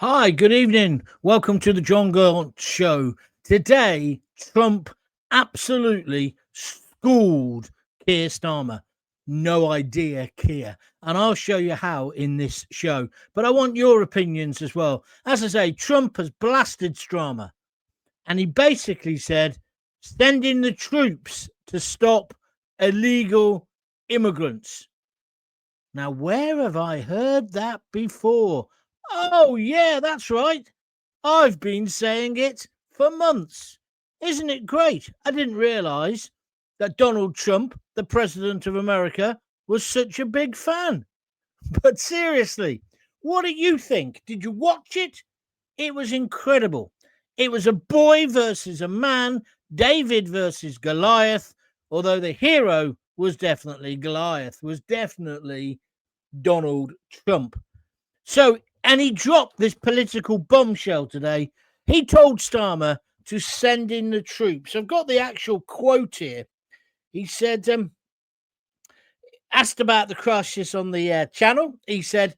Hi, good evening. Welcome to the Jon Gaunt Show. Today, Trump absolutely schooled Keir Starmer. No idea, Keir. And I'll show you how in this show. But I want your opinions as well. As I say, Trump has blasted Starmer. And he basically said, send in the troops to stop illegal immigrants. Now, where have I heard that before? Oh, yeah, that's right. I've been saying it for months. Isn't it great? I didn't realize that Donald Trump, the president of America, was such a big fan. But seriously, what do you think? Did you watch it? It was incredible. It was a boy versus a man, David versus Goliath, although the hero was definitely Goliath, was definitely Donald Trump. So, and he dropped this political bombshell today. He told Starmer to send in the troops. I've got the actual quote here. He said, asked about the crisis on the channel, he said,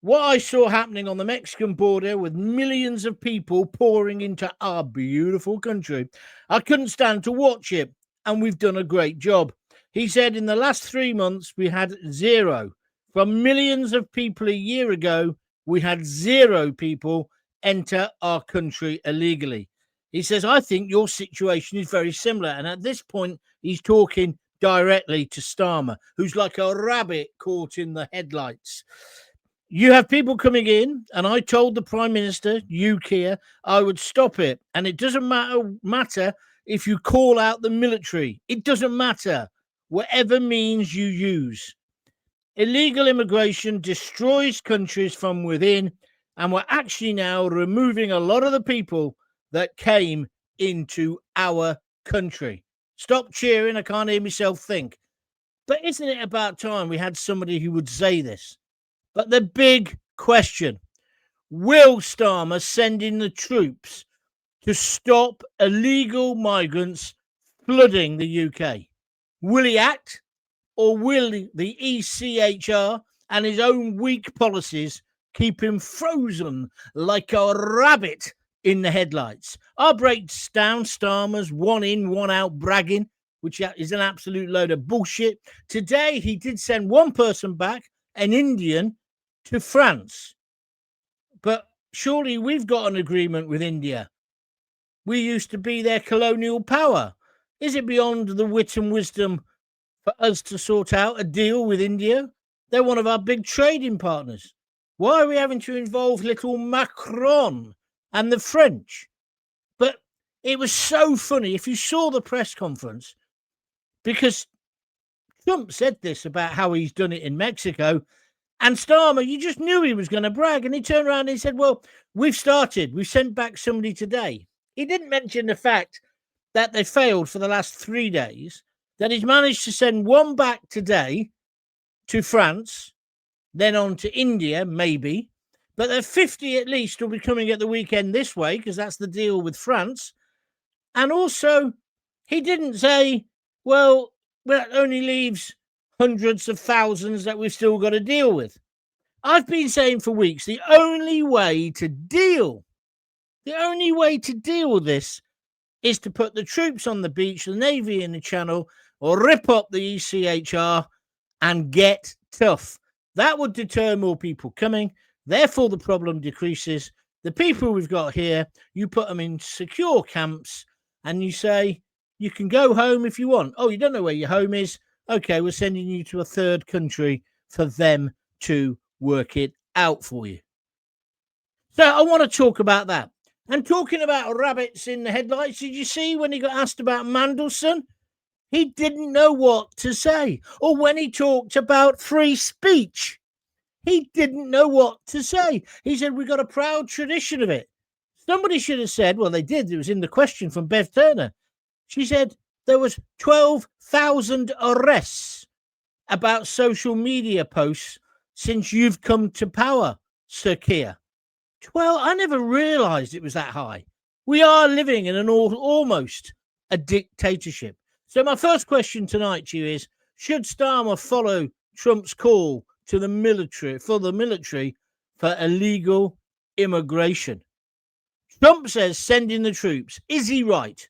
what I saw happening on the Mexican border with millions of people pouring into our beautiful country, I couldn't stand to watch it, and we've done a great job. He said in the last 3 months, we had zero. From millions of people a year ago, we had zero people enter our country illegally. He says, I think your situation is very similar. And at this point, he's talking directly to Starmer, who's like a rabbit caught in the headlights. You have people coming in, and I told the Prime Minister, you, Keir, I would stop it. And it doesn't matter if you call out the military. It doesn't matter. Whatever means you use. Illegal immigration destroys countries from within, and we're actually now removing a lot of the people that came into our country. Stop cheering. I can't hear myself think. But isn't it about time we had somebody who would say this? But the big question, will Starmer send in the troops to stop illegal migrants flooding the UK? Will he act, or will the ECHR and his own weak policies keep him frozen like a rabbit in the headlights? I'll break down Starmer's one in, one out bragging, which is an absolute load of bullshit. Today, he did send one person back, an Indian, to France. But surely we've got an agreement with India. We used to be their colonial power. Is it beyond the wit and wisdom for us to sort out a deal with India? They're one of our big trading partners. Why are we having to involve little Macron and the French? But it was so funny. If you saw the press conference, because Trump said this about how he's done it in Mexico, and Starmer, you just knew he was going to brag. And he turned around and he said, well, we've started. We've sent back somebody today. He didn't mention the fact that they failed for the last 3 days, that he's managed to send one back today to France, then on to India, maybe. But the 50 at least will be coming at the weekend this way, because that's the deal with France. And also, he didn't say, well, that only leaves hundreds of thousands that we've still got to deal with. I've been saying for weeks, the only way to deal with this is to put the troops on the beach, the Navy in the Channel, or rip up the ECHR and get tough. That would deter more people coming. Therefore, the problem decreases. The people we've got here, you put them in secure camps and you say, you can go home if you want. Oh, you don't know where your home is? Okay, we're sending you to a third country for them to work it out for you. So I want to talk about that. And talking about rabbits in the headlights, did you see when he got asked about Mandelson? He didn't know what to say. Or when he talked about free speech, he didn't know what to say. He said, we've got a proud tradition of it. Somebody should have said, well, they did. It was in the question from Bev Turner. She said there was 12,000 arrests about social media posts since you've come to power, Sir Keir. 12? I never realized it was that high. We are living in an almost a dictatorship. So my first question tonight to you is, should Starmer follow Trump's call to the military for illegal immigration. Trump says sending the troops. Is he right?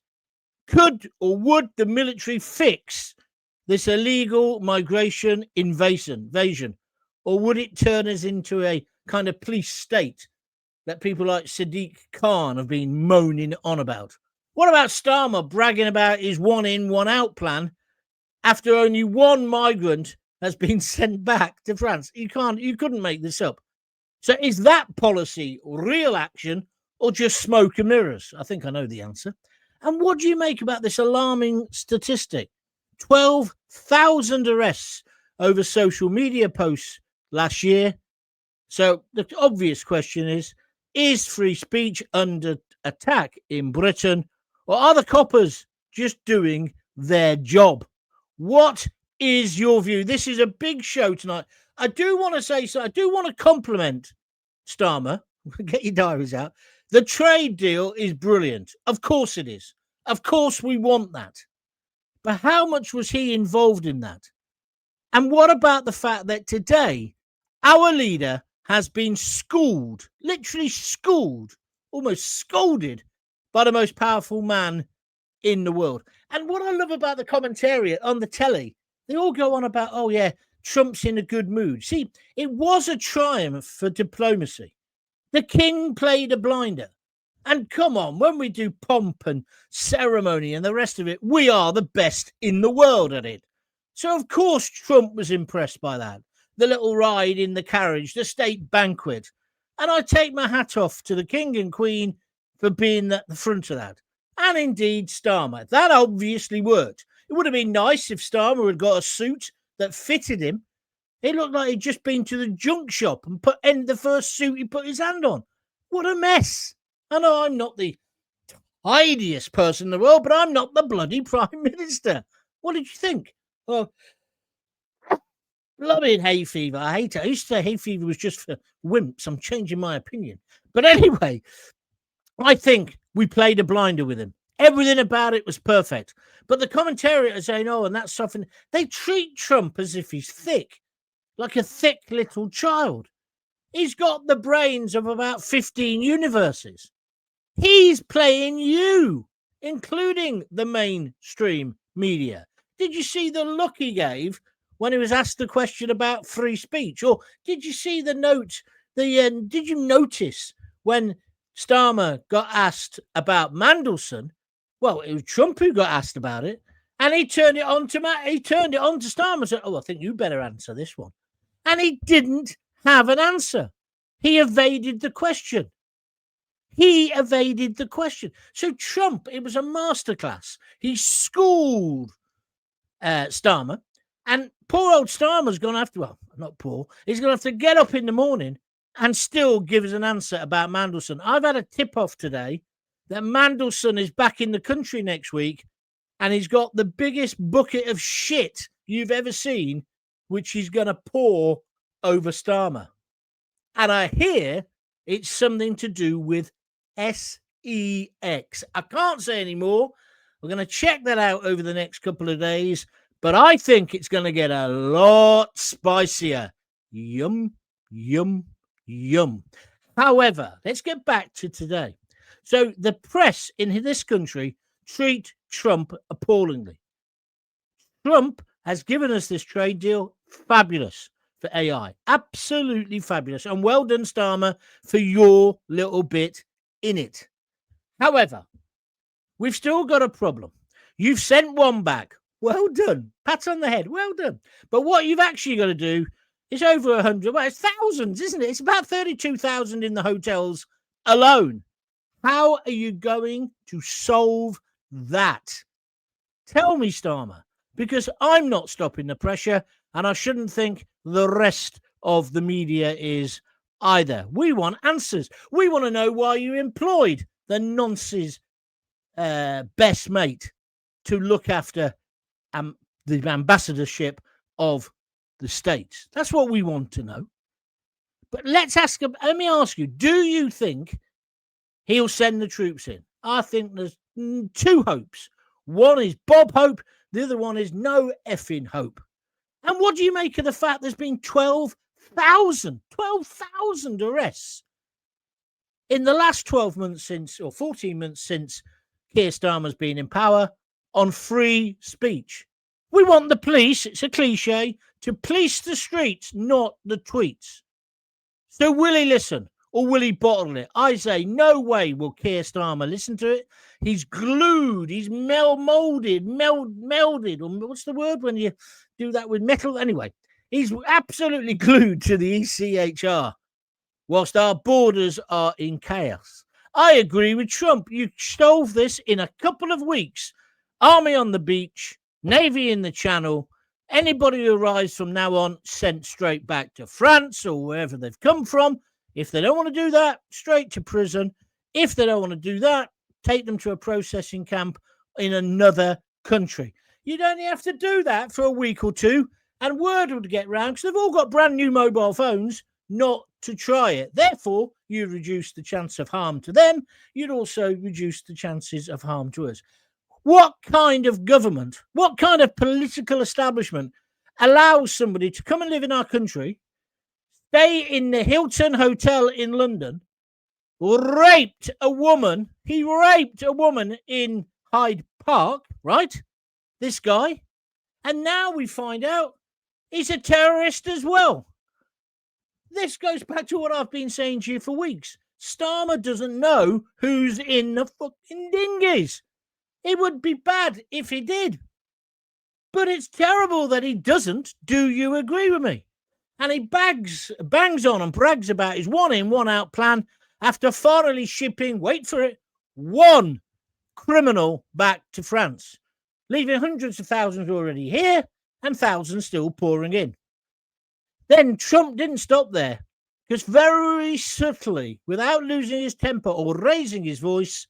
Could or would the military fix this illegal migration invasion? Or would it turn us into a kind of police state that people like Sadiq Khan have been moaning on about? What about Starmer bragging about his one in, one out plan after only one migrant has been sent back to France? You couldn't make this up. So is that policy real action or just smoke and mirrors? I think I know the answer. And what do you make about this alarming statistic? 12,000 arrests over social media posts last year. So the obvious question is free speech under attack in Britain, or are the coppers just doing their job? What is your view? This is a big show tonight. I do want to say so. I do want to compliment Starmer. Get your diaries out. The trade deal is brilliant. Of course it is. Of course we want that. But how much was he involved in that? And what about the fact that today our leader has been schooled, literally schooled, almost scolded by the most powerful man in the world? And what I love about the commentary on the telly, they all go on about, oh yeah, Trump's in a good mood. See, it was a triumph for diplomacy. The king played a blinder. And come on, when we do pomp and ceremony and the rest of it, we are the best in the world at it. So, of course, Trump was impressed by that. The little ride in the carriage, the state banquet. And I take my hat off to the king and queen for being at the front of that. And indeed, Starmer. That obviously worked. It would have been nice if Starmer had got a suit that fitted him. It looked like he'd just been to the junk shop and put in the first suit he put his hand on. What a mess. I know I'm not the tidiest person in the world, but I'm not the bloody Prime Minister. What did you think? Oh, blooming hay fever. I hate it. I used to say hay fever was just for wimps. I'm changing my opinion. But anyway, I think we played a blinder with him. Everything about it was perfect. But the commentators saying, oh, and that's something. They treat Trump as if he's thick, like a thick little child. He's got the brains of about 15 universes. He's playing you, including the mainstream media. Did you see the look he gave when he was asked the question about free speech? Or did you see the note? Did you notice when Starmer got asked about Mandelson? Well, it was Trump who got asked about it, and he turned it on to Starmer and said, "Oh, I think you better answer this one." And he didn't have an answer. He evaded the question. So Trump, it was a masterclass. He schooled Starmer, and poor old Starmer's going to have to, well, not poor, he's going to have to get up in the morning and still give us an answer about Mandelson. I've had a tip-off today that Mandelson is back in the country next week, and he's got the biggest bucket of shit you've ever seen, which he's going to pour over Starmer. And I hear it's something to do with SEX. I can't say any more. We're going to check that out over the next couple of days, but I think it's going to get a lot spicier. Yum, yum, yum. However, let's get back to today. So the press in this country treat Trump appallingly. Trump has given us this trade deal. Fabulous for AI. Absolutely fabulous. And well done, Starmer, for your little bit in it. However, we've still got a problem. You've sent one back. Well done. Pat on the head. Well done. But what you've actually got to do is over 100. Well, it's thousands, isn't it? It's about 32,000 in the hotels alone. How are you going to solve that? Tell me, Starmer, because I'm not stopping the pressure, and I shouldn't think the rest of the media is either. We want answers. We want to know why you employed the nonce's best mate to look after the ambassadorship of the States. That's what we want to know. But let me ask you, do you think he'll send the troops in? I think there's two hopes. One is Bob Hope. The other one is no effing hope. And what do you make of the fact there's been 12,000 arrests in the last 12 months since, or 14 months since Keir Starmer's been in power, on free speech. We want the police, it's a cliche, to police the streets, not the tweets. So will he listen or will he bottle it? I say no way will Keir Starmer listen to it. He's glued, he's melded, or what's the word when you do that with metal? Anyway, he's absolutely glued to the ECHR whilst our borders are in chaos. I agree with Trump. You solve this in a couple of weeks. Army on the beach, Navy in the Channel. Anybody who arrives from now on sent straight back to France or wherever they've come from. If they don't want to do that, straight to prison. If they don't want to do that, take them to a processing camp in another country. You'd only have to do that for a week or two, and word would get round because they've all got brand new mobile phones not to try it. Therefore, you reduce the chance of harm to them. You'd also reduce the chances of harm to us. What kind of government, what kind of political establishment allows somebody to come and live in our country, stay in the Hilton Hotel in London, raped a woman? He raped a woman in Hyde Park, right? This guy. And now we find out he's a terrorist as well. This goes back to what I've been saying to you for weeks. Starmer doesn't know who's in the fucking dinghies. It would be bad if he did. But it's terrible that he doesn't. Do you agree with me? And he bangs on and brags about his one in, one out plan after thoroughly shipping, wait for it, one criminal back to France, leaving hundreds of thousands already here and thousands still pouring in. Then Trump didn't stop there, because very subtly, without losing his temper or raising his voice,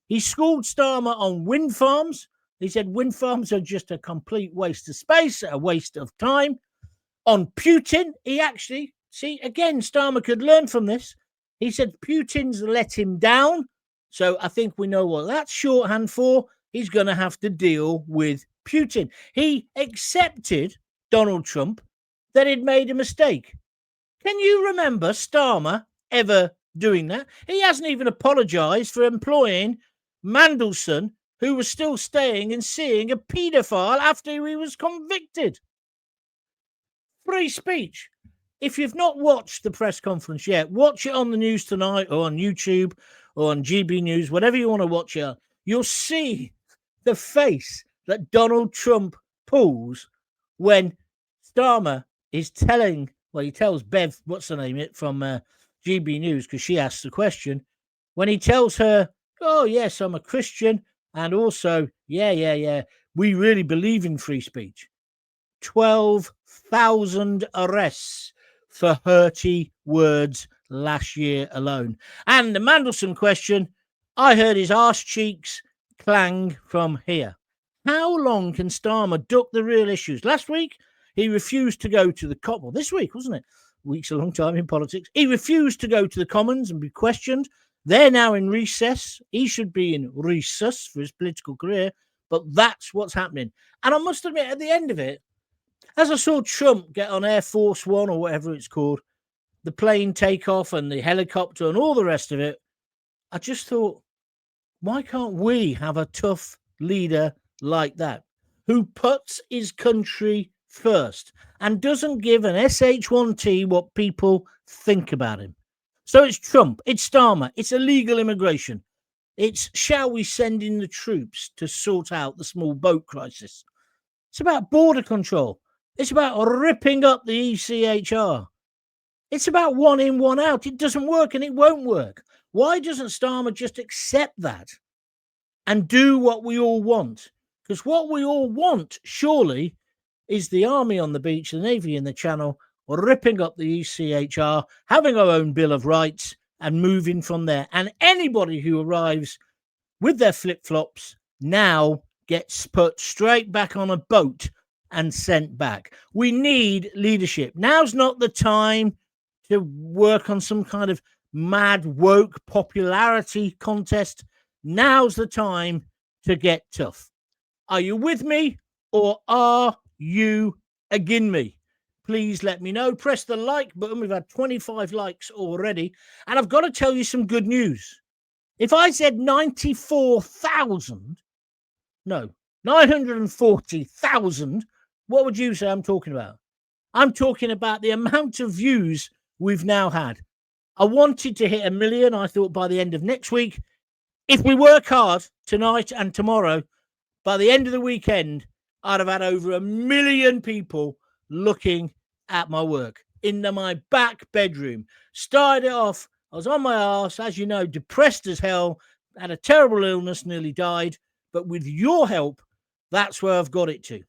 he schooled Starmer on wind farms. He said wind farms are just a complete waste of space, a waste of time. On Putin, he actually, see, again, Starmer could learn from this. He said Putin's let him down. So I think we know what that's shorthand for. He's going to have to deal with Putin. He accepted, Donald Trump, that he'd made a mistake. Can you remember Starmer ever doing that? He hasn't even apologized for employing Mandelson, who was still staying and seeing a paedophile after he was convicted. Free speech. If you've not watched the press conference yet, watch it on the news tonight or on YouTube or on GB News, whatever you want to watch it. You'll see the face that Donald Trump pulls when Starmer is telling, well, he tells Bev, what's her name, from GB News, because she asked the question, when he tells her, oh, yes, I'm a Christian, and also, yeah, we really believe in free speech. 12,000 arrests for hurty words last year alone. And the Mandelson question, I heard his arse cheeks clang from here. How long can Starmer duck the real issues? Last week, he refused to go to the well, this week, wasn't it? Week's a long time in politics. He refused to go to the Commons and be questioned. They're now in recess. He should be in recess for his political career, but that's what's happening. And I must admit, at the end of it, as I saw Trump get on Air Force One or whatever it's called, the plane take off and the helicopter and all the rest of it, I just thought, why can't we have a tough leader like that who puts his country first and doesn't give an SH1T what people think about him? So it's Trump, it's Starmer, it's illegal immigration. It's shall we send in the troops to sort out the small boat crisis? It's about border control. It's about ripping up the ECHR. It's about one in, one out. It doesn't work and it won't work. Why doesn't Starmer just accept that and do what we all want? Because what we all want, surely, is the army on the beach, the navy in the channel, ripping up the ECHR, having our own Bill of Rights and moving from there. And anybody who arrives with their flip-flops now gets put straight back on a boat and sent back. We need leadership. Now's not the time to work on some kind of mad woke popularity contest. Now's the time to get tough. Are you with me or are you against me? please let me know. Press the like button. We've had 25 likes already. And I've got to tell you some good news. If I said 940,000, what would you say I'm talking about? I'm talking about the amount of views we've now had. I wanted to hit 1 million, I thought, by the end of next week. If we work hard tonight and tomorrow, by the end of the weekend, I'd have had over 1 million people looking at my work in my back bedroom. Started it off, I was on my arse, as you know, depressed as hell, had a terrible illness, nearly died. But with your help, that's where I've got it to.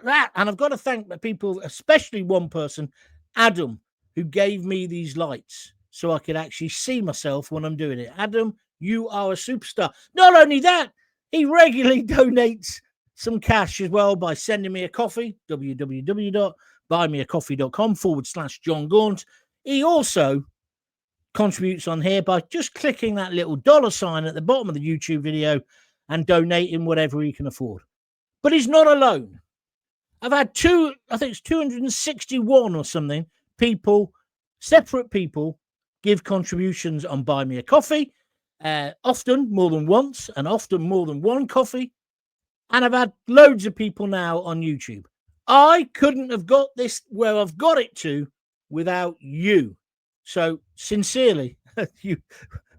And I've got to thank the people, especially one person, Adam, who gave me these lights so I could actually see myself when I'm doing it. Adam, you are a superstar. Not only that, he regularly donates some cash as well by sending me a coffee, www.buymeacoffee.com/Jon Gaunt. He also contributes on here by just clicking that little $sign at the bottom of the YouTube video and donating whatever he can afford. But he's not alone. I've had I think it's 261 or something, separate people, give contributions on Buy Me a Coffee, often more than once and often more than one coffee. And I've had loads of people now on YouTube. I couldn't have got this where I've got it to without you. So sincerely, what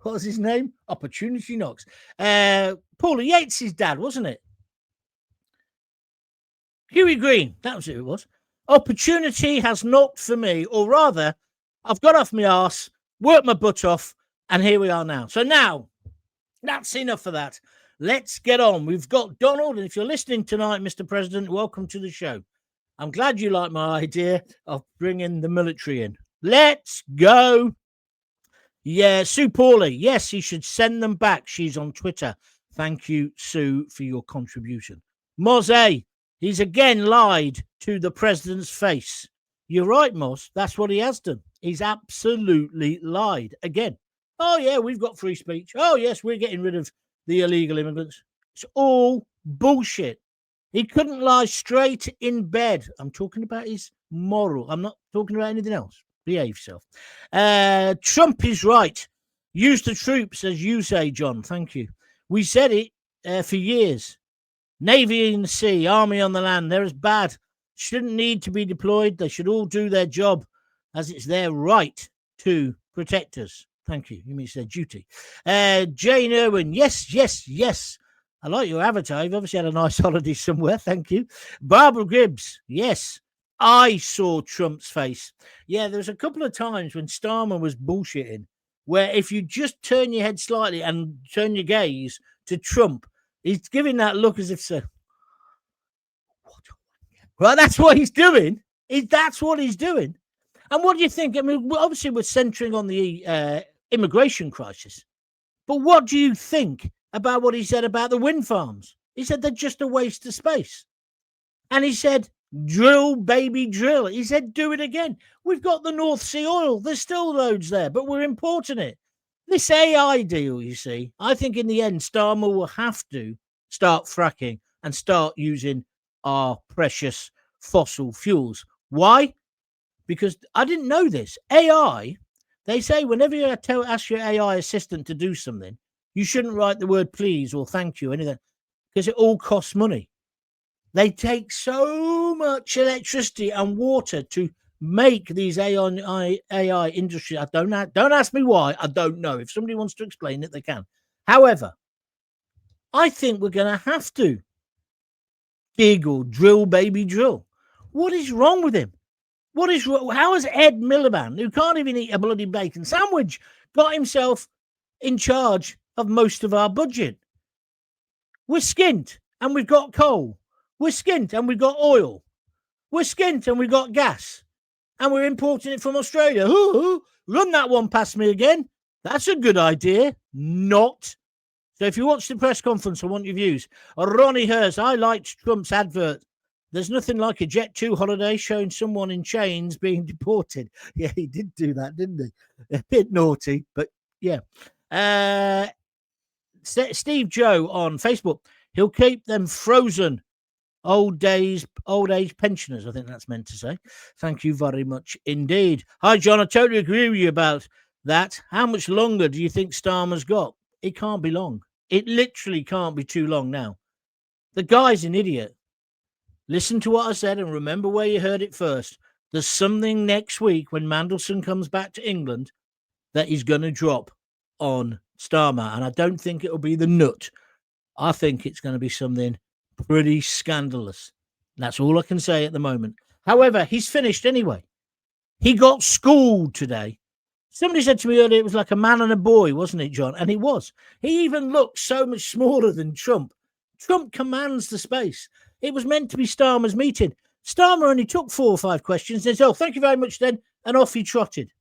was his name? Opportunity Knocks. Paula Yates' dad, wasn't it? Huey Green, that was who it was. Opportunity has knocked for me, or rather, I've got off my arse, worked my butt off, and here we are now. So now, that's enough of that. Let's get on. We've got Donald, and if you're listening tonight, Mr. President, welcome to the show. I'm glad you like my idea of bringing the military in. Let's go. Yeah, Sue Pauly. Yes, he should send them back. She's on Twitter. Thank you, Sue, for your contribution. Moze, he's again lied to the president's face. You're right, Moss. That's what he has done. He's absolutely lied again. Oh, yeah, we've got free speech. Oh, yes, we're getting rid of the illegal immigrants. It's all bullshit. He couldn't lie straight in bed. I'm talking about his moral. I'm not talking about anything else. Behave yourself. Trump is right. Use the troops, as you say, John. Thank you. We said it for years. Navy in the sea, army on the land. They're as bad. Shouldn't need to be deployed. They should all do their job as it's their right to protect us. Thank you. You mean it's their duty. Jane Irwin. Yes, yes, yes. I like your avatar. You've obviously had a nice holiday somewhere. Thank you. Barbara Gibbs. Yes. I saw Trump's face. Yeah, there was a couple of times when Starmer was bullshitting where if you just turn your head slightly and turn your gaze to Trump, he's giving that look as if so. Well, that's what he's doing. That's what he's doing. And what do you think? I mean, obviously we're centering on the immigration crisis. But what do you think about what he said about the wind farms? He said they're just a waste of space. And he said, drill, baby, drill. He said, do it again. We've got the North Sea oil. There's still loads there, but we're importing it. This AI deal, you see, I think in the end, Starmer will have to start fracking and start using our precious fossil fuels. Why? Because I didn't know this. AI, they say whenever you ask your AI assistant to do something, you shouldn't write the word please or thank you, anything, because it all costs money. They take so much electricity and water to make these AI industry. Don't ask me why. I don't know. If somebody wants to explain it, they can. However, I think we're going to have to dig or drill, baby, drill. What is wrong with him? What is wrong? How has Ed Miliband, who can't even eat a bloody bacon sandwich, got himself in charge of most of our budget? We're skint and we've got coal. We're skint and we've got oil. We're skint and we've got gas. And we're importing it from Australia. Run that one past me again. That's a good idea. Not. So if you watch the press conference, I want your views. Ronnie Hurst, I liked Trump's advert. There's nothing like a Jet2 holiday showing someone in chains being deported. Yeah, he did do that, didn't he? A bit naughty, but yeah. Steve Joe on Facebook. He'll keep them frozen old age pensioners, I think that's meant to say. Thank you very much indeed. Hi, John. I totally agree with you about that. How much longer do you think Starmer's got? It can't be long. It literally can't be too long now. The guy's an idiot. Listen to what I said and remember where you heard it first. There's something next week when Mandelson comes back to England that he's going to drop on Starmer. And I don't think it'll be the nut. I think it's going to be something pretty scandalous. That's all I can say at the moment. However, he's finished anyway. He got schooled today. Somebody said to me earlier it was like a man and a boy, wasn't it, John? And it was. He even looked so much smaller than Trump. Trump commands the space. It was meant to be Starmer's meeting. Starmer only took 4 or 5 questions and said, oh, thank you very much then, and off he trotted.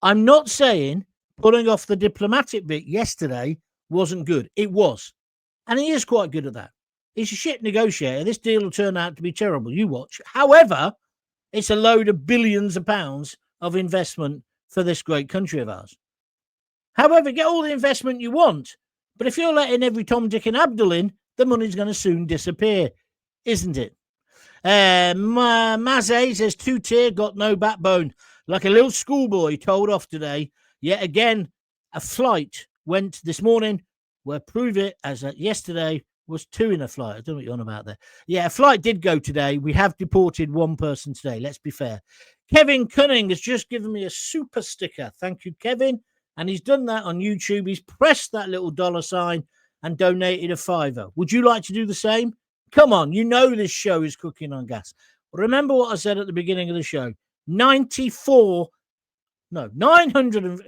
I'm not saying pulling off the diplomatic bit yesterday wasn't good. It was. And he is quite good at that. He's a shit negotiator. This deal will turn out to be terrible. You watch. However, it's a load of billions of pounds of investment for this great country of ours. However, get all the investment you want. But if you're letting every Tom, Dick and Abdul in, the money's going to soon disappear, isn't it? Maze says 2-tier got no backbone. Like a little schoolboy told off today. Yet again, a flight went this morning. We'll prove it as yesterday was 2 in a flight. I don't know what you're on about there. Yeah, a flight did go today. We have deported 1 person today. Let's be fair. Kevin Cunning has just given me a super sticker. Thank you, Kevin. And he's done that on YouTube. He's pressed that little $sign and donated a $5. Would you like to do the same? Come on, you know this show is cooking on gas. Remember what I said at the beginning of the show. 900,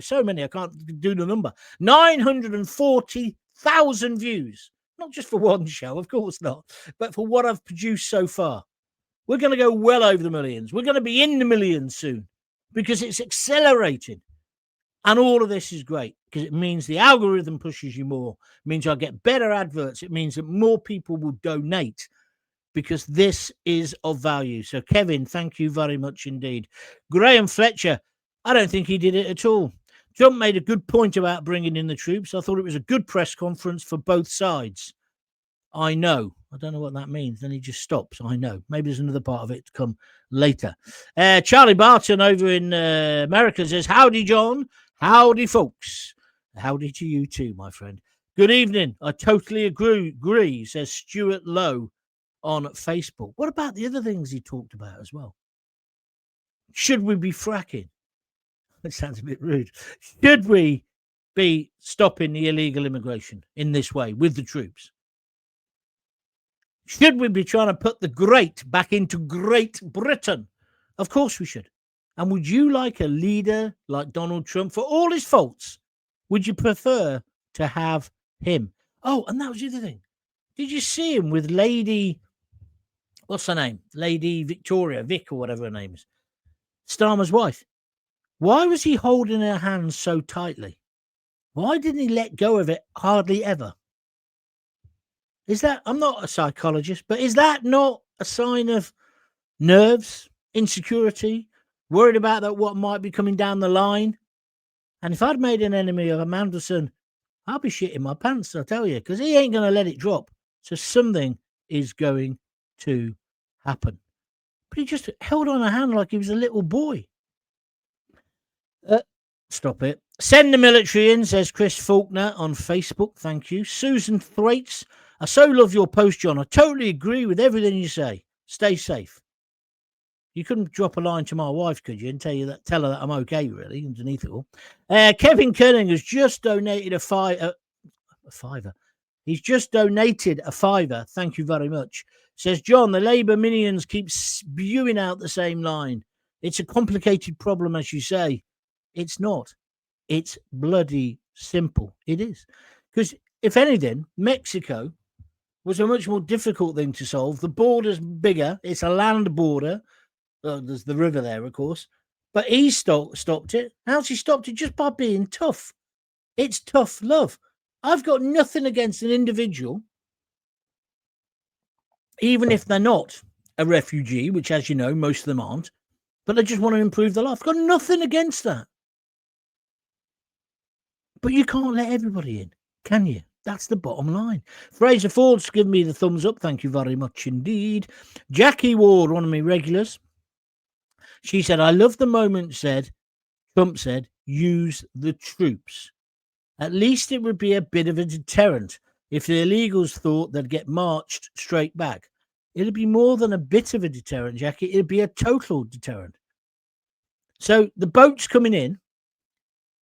so many, I can't do the number. 940,000 views. Not just for one show, of course not, but for what I've produced so far. We're going to go well over the millions. We're going to be in the millions soon because it's accelerating. And all of this is great because it means the algorithm pushes you more. It means I get better adverts. It means that more people will donate because this is of value. So, Kevin, thank you very much indeed. Graham Fletcher, I don't think he did it at all. Trump made a good point about bringing in the troops. I thought it was a good press conference for both sides. I know. I don't know what that means. Then he just stops. I know. Maybe there's another part of it to come later. Charlie Barton over in America says, howdy, John. Howdy, folks. Howdy to you too, my friend. Good evening. I totally agree, says Stuart Lowe on Facebook. What about the other things he talked about as well? Should we be fracking? That sounds a bit rude. Should we be stopping the illegal immigration in this way with the troops? Should we be trying to put the great back into Great Britain? Of course we should. And would you like a leader like Donald Trump, for all his faults, would you prefer to have him? Oh, and that was the other thing. Did you see him with Lady, what's her name? Lady Victoria, Vic or whatever her name is. Starmer's wife. Why was he holding her hand so tightly? Why didn't he let go of it hardly ever? Is that, I'm not a psychologist, but is that not a sign of nerves, insecurity, worried about that what might be coming down the line? And if I'd made an enemy of Mandelson, I'll be shitting my pants, I'll tell you, because he ain't going to let it drop. So something is going to happen. But he just held on her hand like he was a little boy. Stop it. Send the military in, says Chris Faulkner on Facebook. Thank you. Susan Thwaites. I so love your post, John. I totally agree with everything you say. Stay safe. You couldn't drop a line to my wife, could you, and tell her that I'm okay, really, underneath it all. Kevin Kerning has just donated a $5. He's just donated a $5. Thank you very much. Says, John, the Labour minions keep spewing out the same line. It's a complicated problem, as you say. It's not. It's bloody simple. It is. Because, if anything, Mexico was a much more difficult thing to solve. The border's bigger. It's a land border. There's the river there, of course. But he stopped it. How's he stopped it? Just by being tough. It's tough love. I've got nothing against an individual, even if they're not a refugee, which, as you know, most of them aren't, but they just want to improve their life. I've got nothing against that. But you can't let everybody in, can you? That's the bottom line. Fraser Ford's given me the thumbs up. Thank you very much indeed. Jackie Ward, one of my regulars, she said, I love the moment Trump said, use the troops. At least it would be a bit of a deterrent if the illegals thought they'd get marched straight back. It'd be more than a bit of a deterrent, Jackie. It'd be a total deterrent. So the boat's coming in.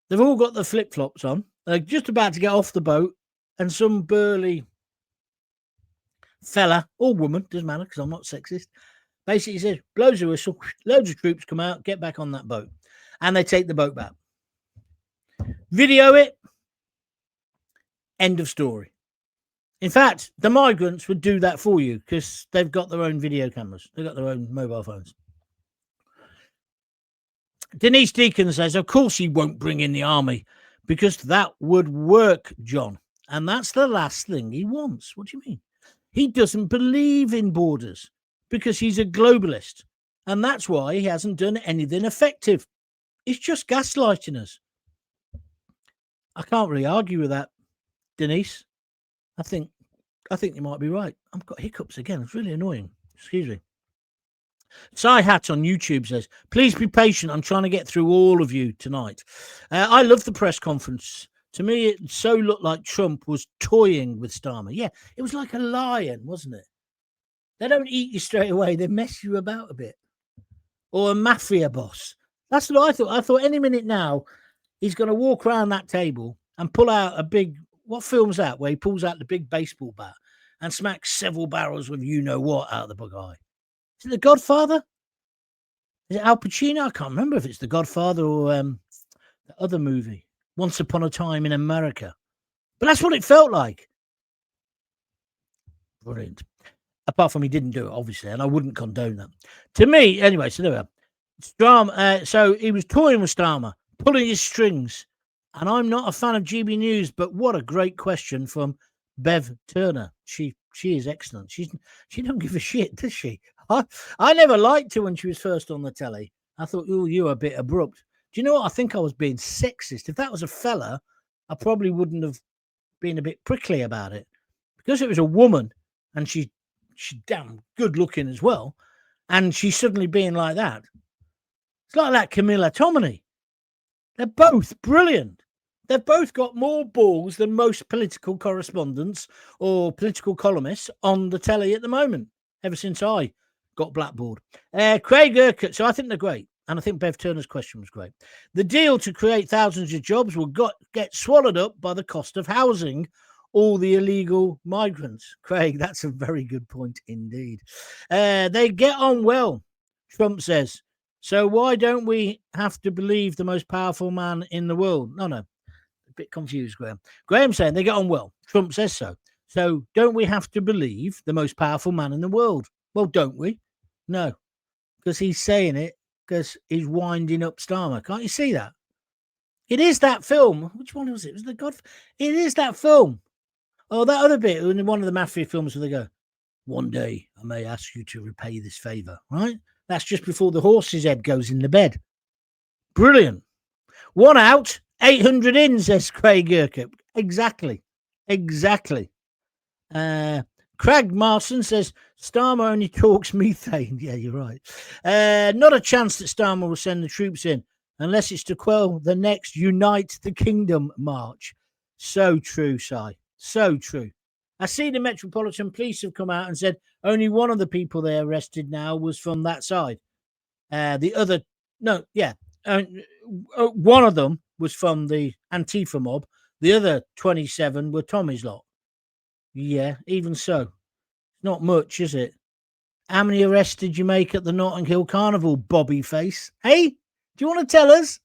They've all got the flip-flops on. They're just about to get off the boat, and some burly fella or woman, doesn't matter because I'm not sexist, basically says, blows a whistle, loads of troops come out, get back on that boat. And they take the boat back. Video it. End of story. In fact, the migrants would do that for you because they've got their own video cameras. They've got their own mobile phones. Denise Deacon says, of course he won't bring in the army because that would work, John. And that's the last thing he wants. What do you mean? He doesn't believe in borders because he's a globalist. And that's why he hasn't done anything effective. He's just gaslighting us. I can't really argue with that, Denise. I think you might be right. I've got hiccups again. It's really annoying. Excuse me. Cy Hat on YouTube says, please be patient. I'm trying to get through all of you tonight. I love the press conference. To me, it so looked like Trump was toying with Starmer. Yeah, it was like a lion, wasn't it? They don't eat you straight away. They mess you about a bit. Or a mafia boss. That's what I thought. I thought any minute now, he's going to walk around that table and pull out a big, what film's that, where he pulls out the big baseball bat and smacks several barrels with you-know-what out of the guy. Is it The Godfather? Is it Al Pacino? I can't remember if it's The Godfather or the other movie, Once Upon a Time in America. But that's what it felt like. Brilliant. Apart from he didn't do it, obviously, and I wouldn't condone that. To me, anyway, so there we are. Starmer, so he was toying with Starmer, pulling his strings. And I'm not a fan of GB News, but what a great question from Bev Turner. She is excellent. She don't give a shit, does she? I never liked her when she was first on the telly. I thought, oh, you're a bit abrupt. Do you know what? I think I was being sexist. If that was a fella, I probably wouldn't have been a bit prickly about it. Because it was a woman, and she's damn good looking as well, and she's suddenly being like that. It's like that Camilla Tominey. They're both brilliant. They've both got more balls than most political correspondents or political columnists on the telly at the moment, ever since I got blackballed. Craig Urquhart, so I think they're great. And I think Bev Turner's question was great. The deal to create thousands of jobs will get swallowed up by the cost of housing all the illegal migrants. Craig, that's a very good point indeed. They get on well, Trump says. So why don't we have to believe the most powerful man in the world? No. A bit confused, Graham. Graham's saying they get on well. Trump says so. So don't we have to believe the most powerful man in the world? Well, don't we? No. Because he's saying it because he's winding up Starmer. Can't you see that? It is that film. Which one was it? It was It is that film. Oh, that other bit in one of the mafia films where they go, one day I may ask you to repay this favour, right? That's just before the horse's head goes in the bed. Brilliant. One out, 800 in, says Craig Urquhart. Exactly. Craig Marson says, Starmer only talks methane. Yeah, you're right. Not a chance that Starmer will send the troops in unless it's to quell the next Unite the Kingdom march. So true, Si. So true. I see the Metropolitan Police have come out and said only one of the people they arrested now was from that side. The other, one of them was from the Antifa mob. The other 27 were Tommy's lot. Yeah, even so. Not much, is it? How many arrests did you make at the Notting Hill Carnival, Bobby Face? Hey, do you want to tell us?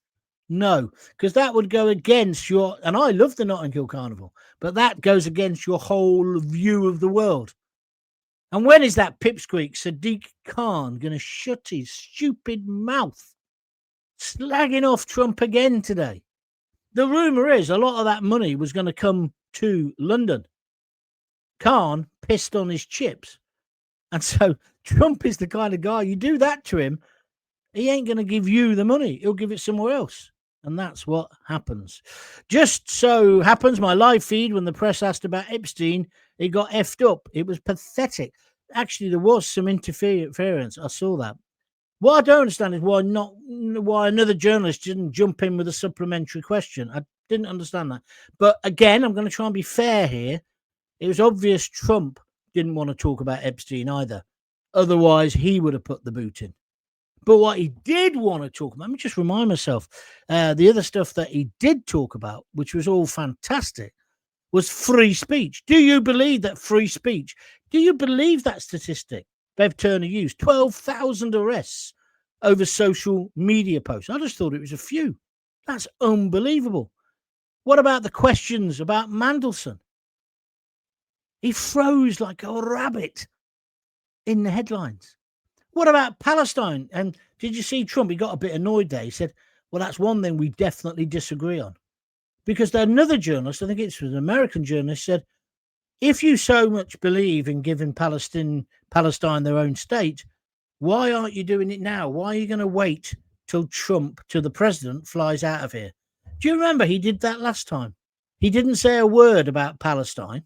No, because that would go against your, and I love the Notting Hill Carnival, but that goes against your whole view of the world. And when is that pipsqueak Sadiq Khan going to shut his stupid mouth? Slagging off Trump again today. The rumour is a lot of that money was going to come to London. Khan pissed on his chips. And so Trump is the kind of guy, you do that to him, he ain't going to give you the money. He'll give it somewhere else. And that's what happens. Just so happens my live feed, when the press asked about Epstein, it got effed up. It was pathetic. Actually, there was some interference. I saw that. What I don't understand is why another journalist didn't jump in with a supplementary question. I didn't understand that. But again, I'm going to try and be fair here. It was obvious Trump didn't want to talk about Epstein either. Otherwise, he would have put the boot in. But what he did want to talk about, let me just remind myself, the other stuff that he did talk about, which was all fantastic, was free speech. Do you believe that free speech? Do you believe that statistic Bev Turner used? 12,000 arrests over social media posts. I just thought it was a few. That's unbelievable. What about the questions about Mandelson? He froze like a rabbit in the headlines. What about Palestine? And did you see Trump? He got a bit annoyed there. He said, well, that's one thing we definitely disagree on. Because another journalist, I think it was an American journalist, said, if you so much believe in giving Palestine their own state, why aren't you doing it now? Why are you going to wait till the president, flies out of here? Do you remember he did that last time? He didn't say a word about Palestine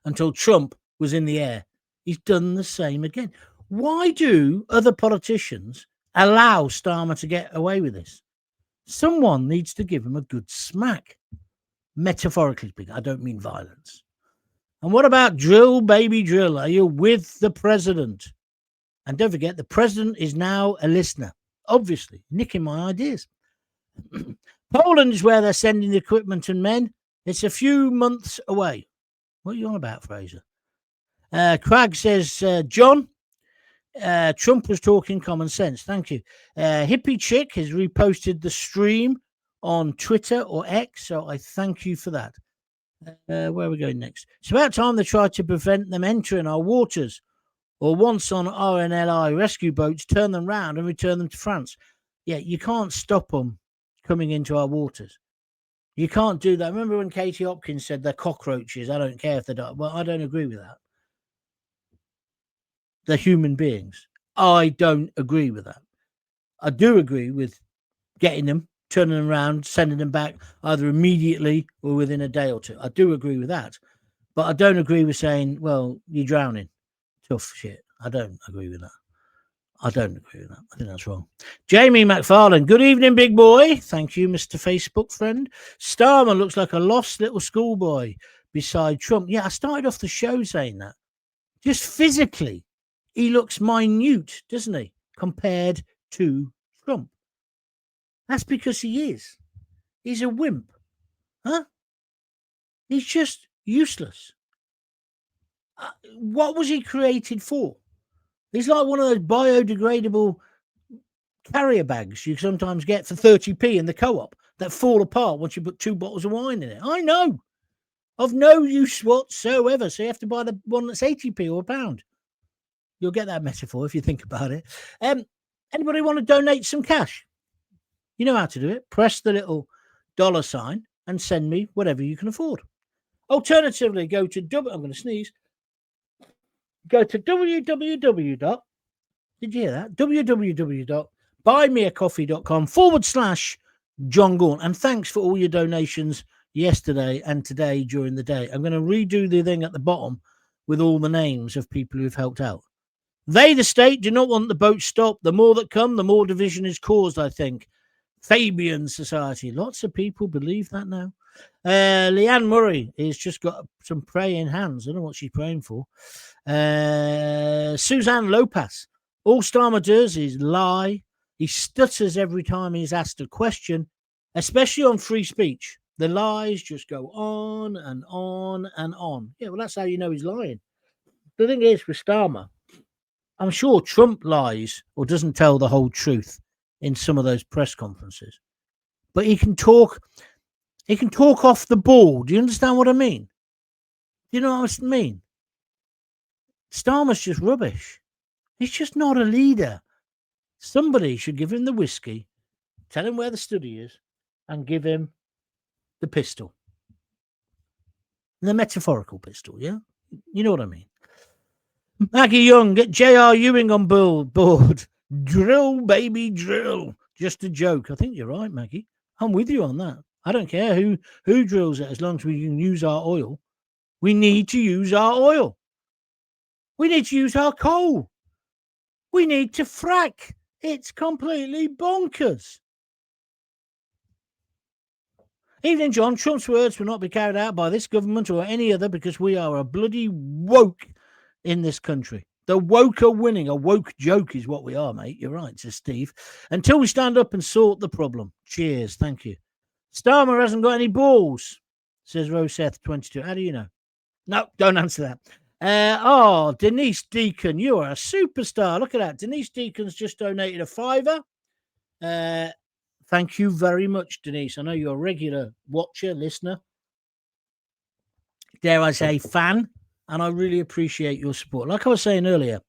until Trump was in the air. He's done the same again. Why do other politicians allow Starmer to get away with this? Someone needs to give him a good smack. Metaphorically speaking, I don't mean violence. And what about drill, baby, drill? Are you with the president? And don't forget, the president is now a listener, obviously, nicking my ideas. Poland is where they're sending the equipment and men. It's a few months away. What are you on about, Fraser? Craig says, John, Trump was talking common sense. Thank you. Hippie Chick has reposted the stream on Twitter or X, so I thank you for that. Where are we going next? It's about time they tried to prevent them entering our waters, or once on RNLI rescue boats, turn them round and return them to France. Yeah, you can't stop them coming into our waters. You can't do that. Remember when Katie Hopkins said they're cockroaches? I don't care if they die. Well, I don't agree with that. They're human beings. I don't agree with that. I do agree with getting them, turning them around, sending them back either immediately or within a day or two. I do agree with that. But I don't agree with saying, well, you're drowning. Tough shit. I don't agree with that. I don't agree with that. I think that's wrong. Jamie McFarlane, good evening, big boy. Thank you, Mr. Facebook friend. Starmer looks like a lost little schoolboy beside Trump. Yeah, I started off the show saying that. Just physically, he looks minute, doesn't he, compared to Trump? That's because he is. He's a wimp. Huh? He's just useless. What was he created for? He's like one of those biodegradable carrier bags you sometimes get for 30p in the co-op that fall apart once you put 2 bottles of wine in it. I know. Of no use whatsoever. So you have to buy the one that's 80p or £1. You'll get that metaphor if you think about it. Anybody want to donate some cash? You know how to do it. Press the little $sign and send me whatever you can afford. Alternatively, go to I'm going to sneeze. Go to www. Did you hear that? www.buymeacoffee.com/Jon Gaunt. And thanks for all your donations yesterday and today during the day. I'm going to redo the thing at the bottom with all the names of people who've helped out. They, the state, do not want the boat stopped. The more that come, the more division is caused, I think. Fabian Society. Lots of people believe that now. Leanne Murray has just got some praying hands. I don't know what she's praying for. Suzanne Lopez. All Starmer does is lie. He stutters every time he's asked a question, especially on free speech. The lies just go on and on and on. Yeah, well, that's how you know he's lying. The thing is, with Starmer, I'm sure Trump lies or doesn't tell the whole truth in some of those press conferences. But he can talk off the ball. Do you understand what I mean? Do you know what I mean? Starmer's just rubbish. He's just not a leader. Somebody should give him the whiskey, tell him where the study is, and give him the pistol. The metaphorical pistol, yeah? You know what I mean? Maggie Young, get J.R. Ewing on board. Drill, baby, drill. Just a joke. I think you're right, Maggie. I'm with you on that. I don't care who drills it as long as we can use our oil. We need to use our oil. We need to use our coal. We need to frack. It's completely bonkers. Evening, John. Trump's words will not be carried out by this government or any other because we are a bloody woke in this country. The woke are winning. A woke joke is what we are, mate. You're right, says Steve. Until we stand up and sort the problem. Cheers. Thank you. Starmer hasn't got any balls, says Roseth22. How do you know? No, don't answer that. Denise Deacon, you are a superstar. Look at that. Denise Deacon's just donated a £5. Thank you very much, Denise. I know you're a regular watcher, listener. Dare I say, fan. And I really appreciate your support. Like I was saying earlier,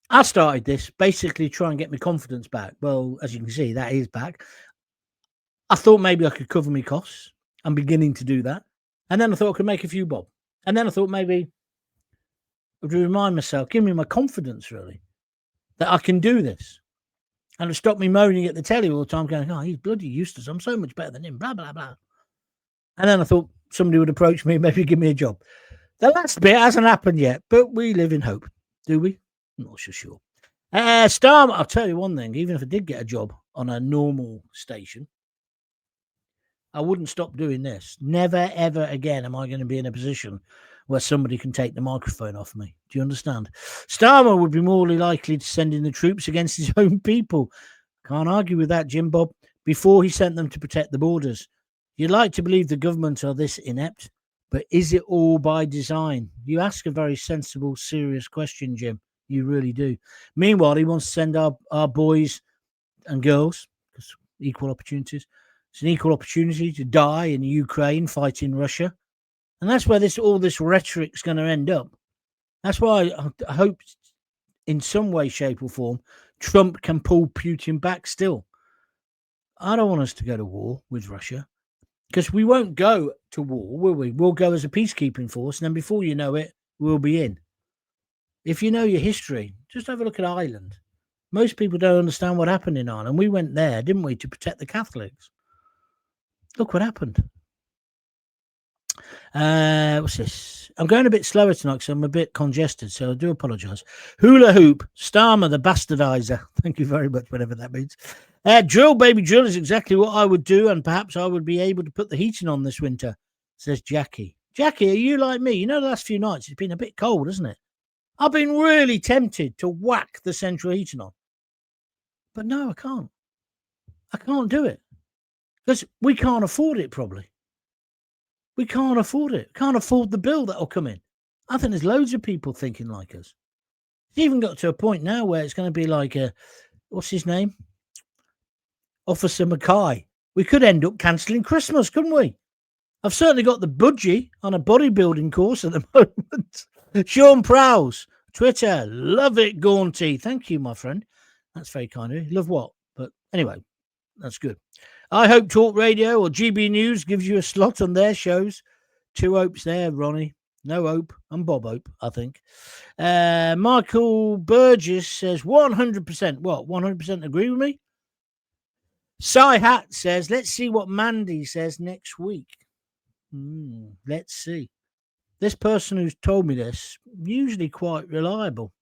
I started this basically try and get my confidence back. Well, as you can see, that is back. I thought maybe I could cover my costs. I'm beginning to do that. And then I thought I could make a few bob. And then I thought maybe I would remind myself, give me my confidence, really, that I can do this. And it stopped me moaning at the telly all the time, going, oh, he's bloody useless. I'm so much better than him, blah, blah, blah. And then I thought somebody would approach me, maybe give me a job. The last bit hasn't happened yet, but we live in hope. Do we? I'm not so sure. Starmer, I'll tell you one thing. Even if I did get a job on a normal station, I wouldn't stop doing this. Never, ever again am I going to be in a position where somebody can take the microphone off me. Do you understand? Starmer would be more likely to send in the troops against his own people. Can't argue with that, Jim Bob. Before he sent them to protect the borders. You'd like to believe the government are this inept, but is it all by design? You ask a very sensible, serious question, Jim. You really do. Meanwhile, he wants to send our boys and girls, because equal opportunities. It's an equal opportunity to die in Ukraine fighting Russia. And that's where all this rhetoric's going to end up. That's why I hope in some way, shape or form, Trump can pull Putin back still. I don't want us to go to war with Russia because we won't go to war, will we? We'll go as a peacekeeping force. And then before you know it, we'll be in. If you know your history, just have a look at Ireland. Most people don't understand what happened in Ireland. We went there, didn't we, to protect the Catholics? Look what happened. What's this? I'm going a bit slower tonight because I'm a bit congested, so I do apologise. Hula hoop, Starmer the bastardizer. Thank you very much, whatever that means. Drill, baby, drill is exactly what I would do, and perhaps I would be able to put the heating on this winter, says Jackie. Jackie, are you like me? You know, the last few nights it's been a bit cold, hasn't it? I've been really tempted to whack the central heating on. But no, I can't. I can't do it. Because we can't afford it, probably. We can't afford it. Can't afford the bill that'll come in. I think there's loads of people thinking like us. It's even got to a point now where it's going to be like what's his name? Officer Mackay. We could end up cancelling Christmas, couldn't we? I've certainly got the budgie on a bodybuilding course at the moment. Sean Prowse, Twitter, love it, Gaunty. Thank you, my friend. That's very kind of you. Love what? But anyway, that's good. I Hope Talk Radio or GB News gives you a slot on their shows. 2 Hopes there, Ronnie. No Hope and Bob Hope, I think. Michael Burgess says 100%. What? 100% agree with me? Cy Hat says, let's see what Mandy says next week. Let's see. This person who's told me this, usually quite reliable.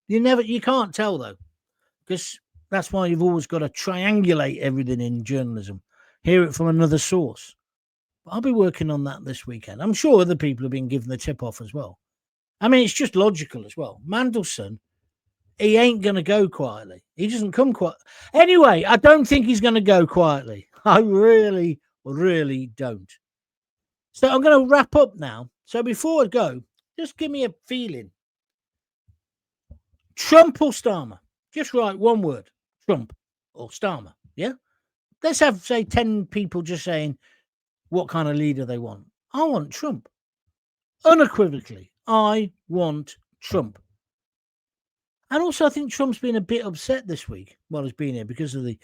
You can't tell, though, because that's why you've always got to triangulate everything in journalism. Hear it from another source. But I'll be working on that this weekend. I'm sure other people have been given the tip off as well. I mean, it's just logical as well. Mandelson, he ain't going to go quietly. He doesn't come quiet. Anyway, I don't think he's going to go quietly. I really, really don't. So I'm going to wrap up now. So before I go, just give me a feeling. Trump or Starmer? Just write one word. Trump or Starmer. Yeah? Let's have, say, 10 people just saying what kind of leader they want. I want Trump. Unequivocally, I want Trump. And also, I think Trump's been a bit upset this week while he's been here because of the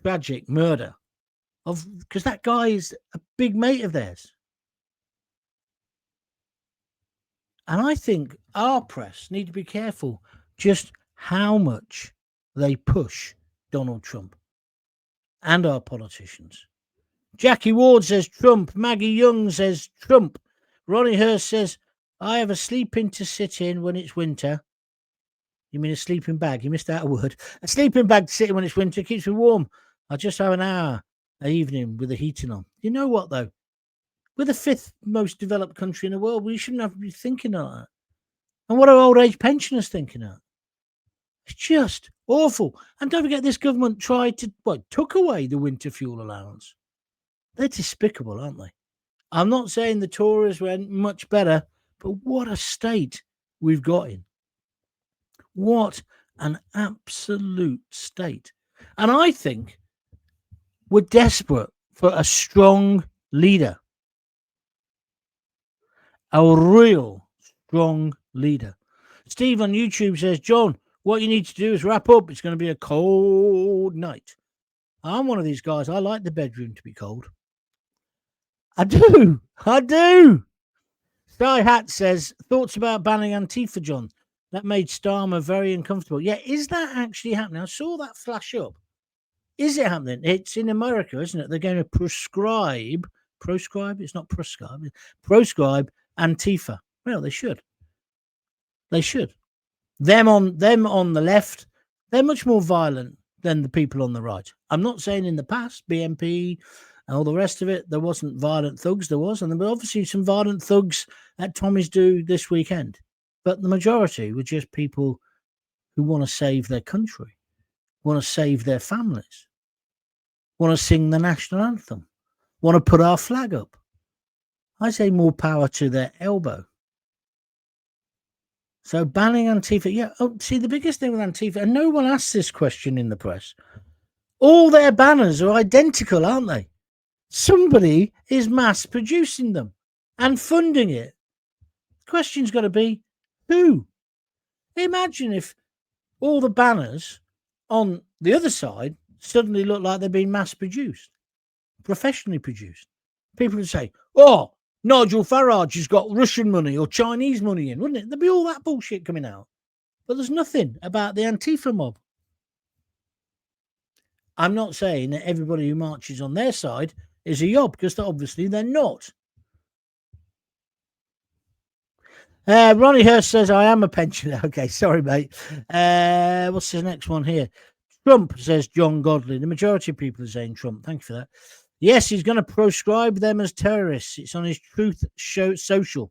tragic murder because that guy is a big mate of theirs. And I think our press need to be careful just how much they push Donald Trump. and our politicians. Jackie Ward says Trump. Maggie Young says Trump. Ronnie Hurst says, I have a sleeping to sit in when it's winter. You mean a sleeping bag? You missed out a word. A sleeping bag to sit in when it's winter keeps me warm. I just have an hour an evening with the heating on. You know what, though? We're the 5th most developed country in the world. We shouldn't have to be thinking of that. And what are old age pensioners thinking of? It's just awful. And don't forget, this government took away the winter fuel allowance. They're despicable, aren't they? I'm not saying the Tories went much better, but what a state we've got in. What an absolute state. And I think we're desperate for a strong leader. A real strong leader. Steve on YouTube says, John, what you need to do is wrap up. It's going to be a cold night. I'm one of these guys. I like the bedroom to be cold. I do. Sky Hat says, thoughts about banning Antifa, John? That made Starmer very uncomfortable. Yeah, is that actually happening? I saw that flash up. Is it happening? It's in America, isn't it? They're going to proscribe, it's not prescribe, proscribe Antifa. Well, they should. Them on the left, they're much more violent than the people on the right. I'm not saying in the past, BNP and all the rest of it, there wasn't violent thugs. There was, and there were obviously some violent thugs at Tommy's Do this weekend. But the majority were just people who want to save their country, want to save their families, want to sing the national anthem, want to put our flag up. I say more power to their elbow. So banning Antifa, yeah. Oh, see, the biggest thing with Antifa, and no one asks this question in the press, all their banners are identical, aren't they? Somebody is mass producing them and funding it. The question's got to be, who? Imagine if all the banners on the other side suddenly look like they've been mass produced, professionally produced. People would say, oh, Nigel Farage has got Russian money or Chinese money in, wouldn't it? There'd be all that bullshit coming out. But there's nothing about the Antifa mob. I'm not saying that everybody who marches on their side is a yob, because obviously they're not. Ronnie Hurst says, I am a pensioner. Okay, sorry, mate. What's the next one here? Trump, says John Godley. The majority of people are saying Trump. Thank you for that. Yes, he's going to proscribe them as terrorists. It's on his Truth Social.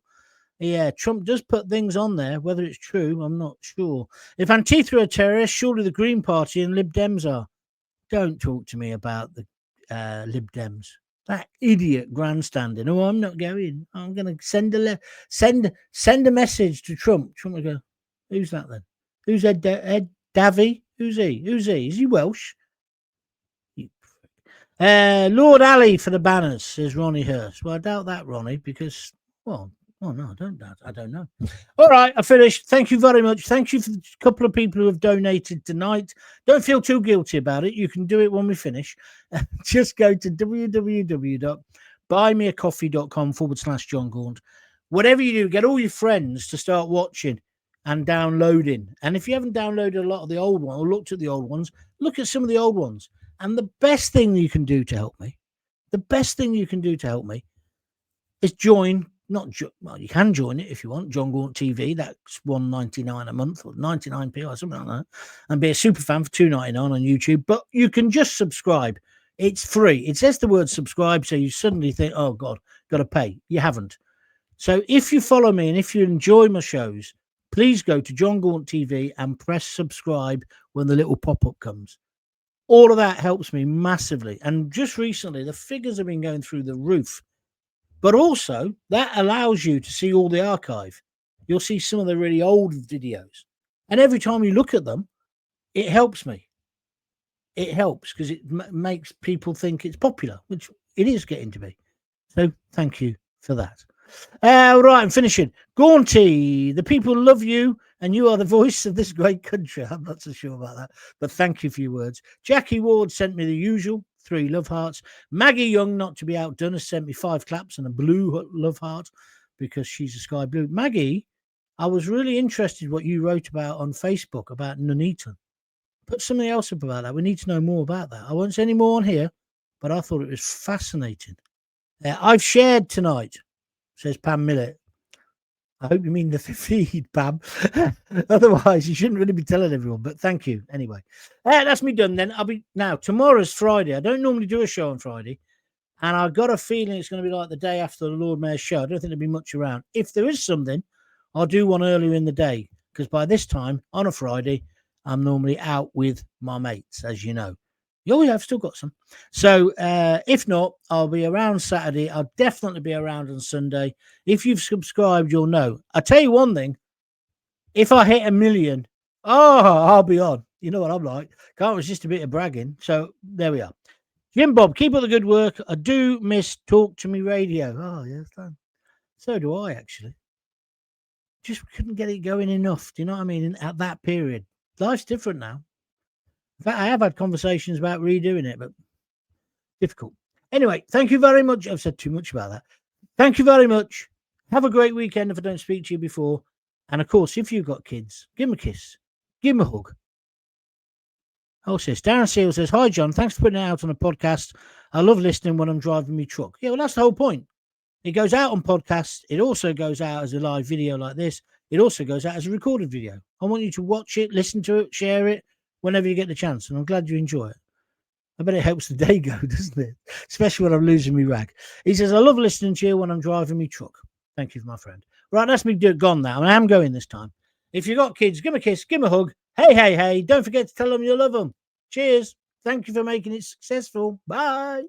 Yeah, Trump does put things on there. Whether it's true, I'm not sure. If Antifa are terrorists, surely the Green Party and Lib Dems are. Don't talk to me about the Lib Dems. That idiot grandstanding. Oh, I'm not going. I'm going to send a message to Trump. Trump will go, who's that then? Who's Ed Davey? Who's he? Is he Welsh? Lord Ali for the banners, says Ronnie Hurst. Well, I doubt that, Ronnie, because, well, oh, no, I don't doubt. I don't know. All right, I finished. Thank you very much. Thank you for the couple of people who have donated tonight. Don't feel too guilty about it. You can do it when we finish. Just go to www.buymeacoffee.com/Jon Gaunt. Whatever you do, get all your friends to start watching and downloading. And if you haven't downloaded a lot of the old ones or looked at the old ones, look at some of the old ones. And the best thing you can do to help me, is join. Well, you can join it if you want. Jon Gaunt TV. That's $1.99 a month or 99p or something like that, and be a super fan for $2.99 on YouTube. But you can just subscribe. It's free. It says the word subscribe, so you suddenly think, "Oh God, got to pay." You haven't. So if you follow me and if you enjoy my shows, please go to Jon Gaunt TV and press subscribe when the little pop-up comes. All of that helps me massively. And just recently, the figures have been going through the roof. But also, that allows you to see all the archive. You'll see some of the really old videos. And every time you look at them, it helps me. It helps because it makes people think it's popular, which it is getting to be. So thank you for that. Right, I'm finishing. Gaunty, the people love you, and you are the voice of this great country. I'm not so sure about that, but thank you for your words. Jackie Ward sent me the usual 3 love hearts. Maggie Young, not to be outdone, has sent me 5 claps and a blue love heart because she's a sky blue. Maggie, I was really interested what you wrote about on Facebook about Nuneaton. Put something else up about that. We need to know more about that. I won't say any more on here, but I thought it was fascinating. I've shared tonight, says Pam Millett. I hope you mean the feed, Pam. Otherwise, you shouldn't really be telling everyone. But thank you anyway. That's me done then. Tomorrow's Friday. I don't normally do a show on Friday, and I've got a feeling it's going to be like the day after the Lord Mayor's show. I don't think there'll be much around. If there is something, I'll do one earlier in the day, because by this time on a Friday, I'm normally out with my mates, as you know. Oh, yeah, I've still got some. So if not, I'll be around Saturday. I'll definitely be around on Sunday. If you've subscribed, you'll know. I'll tell you one thing. If I hit 1 million, I'll be on. You know what I'm like. Can't resist a bit of bragging. So there we are. Jim Bob, keep up the good work. I do miss Talk to Me Radio. Oh, yes. So do I, actually. Just couldn't get it going enough. Do you know what I mean? At that period. Life's different now. In fact, I have had conversations about redoing it, but difficult. Anyway, thank you very much. I've said too much about that. Thank you very much. Have a great weekend if I don't speak to you before. And, of course, if you've got kids, give them a kiss. Give them a hug. Oh, sis. Darren Seal says, hi, John. Thanks for putting it out on a podcast. I love listening when I'm driving my truck. Yeah, well, that's the whole point. It goes out on podcasts. It also goes out as a live video like this. It also goes out as a recorded video. I want you to watch it, listen to it, share it whenever you get the chance. And I'm glad you enjoy it. I bet it helps the day go, doesn't it? Especially when I'm losing my rag. He says, I love listening to you when I'm driving my truck. Thank you, my friend. Right, that's me gone now. And I am going this time. If you've got kids, give them a kiss, give them a hug. Hey, hey, hey. Don't forget to tell them you love them. Cheers. Thank you for making it successful. Bye.